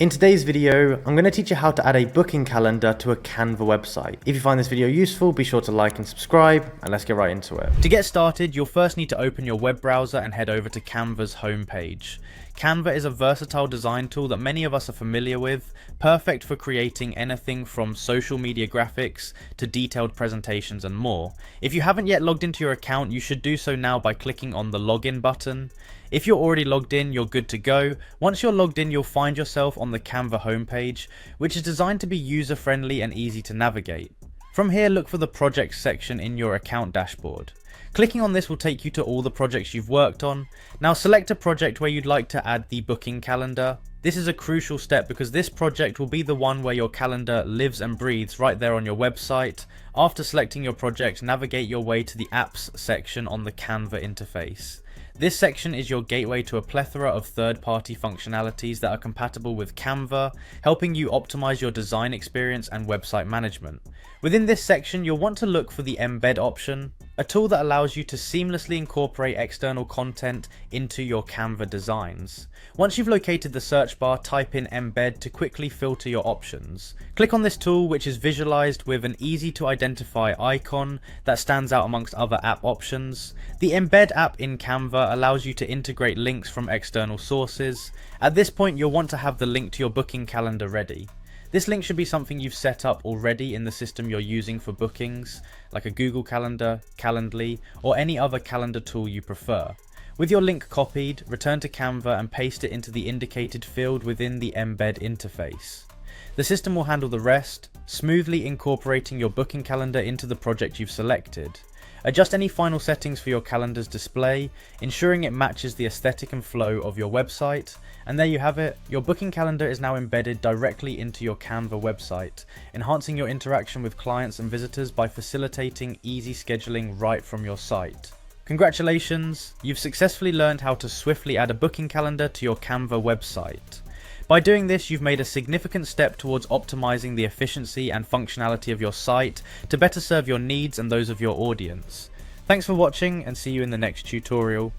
In today's video, I'm going to teach you how to add a booking calendar to a Canva website. If you find this video useful, be sure to like and subscribe, and let's get right into it. To get started, you'll first need to open your web browser and head over to Canva's homepage. Canva is a versatile design tool that many of us are familiar with, perfect for creating anything from social media graphics to detailed presentations and more. If you haven't yet logged into your account, you should do so now by clicking on the login button. If you're already logged in, you're good to go. Once you're logged in, you'll find yourself on the Canva homepage, which is designed to be user-friendly and easy to navigate. From here, look for the projects section in your account dashboard. Clicking on this will take you to all the projects you've worked on. Now select a project where you'd like to add the booking calendar. This is a crucial step because this project will be the one where your calendar lives and breathes right there on your website. After selecting your project, navigate your way to the apps section on the Canva interface. This section is your gateway to a plethora of third-party functionalities that are compatible with Canva, helping you optimize your design experience and website management. Within this section, you'll want to look for the embed option, a tool that allows you to seamlessly incorporate external content into your Canva designs. Once you've located the search bar, type in embed to quickly filter your options. Click on this tool, which is visualized with an easy to identify icon that stands out amongst other app options. The embed app in Canva allows you to integrate links from external sources. At this point, you'll want to have the link to your booking calendar ready. This link should be something you've set up already in the system you're using for bookings, like a Google Calendar, Calendly, or any other calendar tool you prefer. With your link copied, return to Canva and paste it into the indicated field within the embed interface. The system will handle the rest, smoothly incorporating your booking calendar into the project you've selected. Adjust any final settings for your calendar's display, ensuring it matches the aesthetic and flow of your website. And there you have it, your booking calendar is now embedded directly into your Canva website, enhancing your interaction with clients and visitors by facilitating easy scheduling right from your site. Congratulations, you've successfully learned how to swiftly add a booking calendar to your Canva website. By doing this, you've made a significant step towards optimizing the efficiency and functionality of your site to better serve your needs and those of your audience. Thanks for watching, and see you in the next tutorial.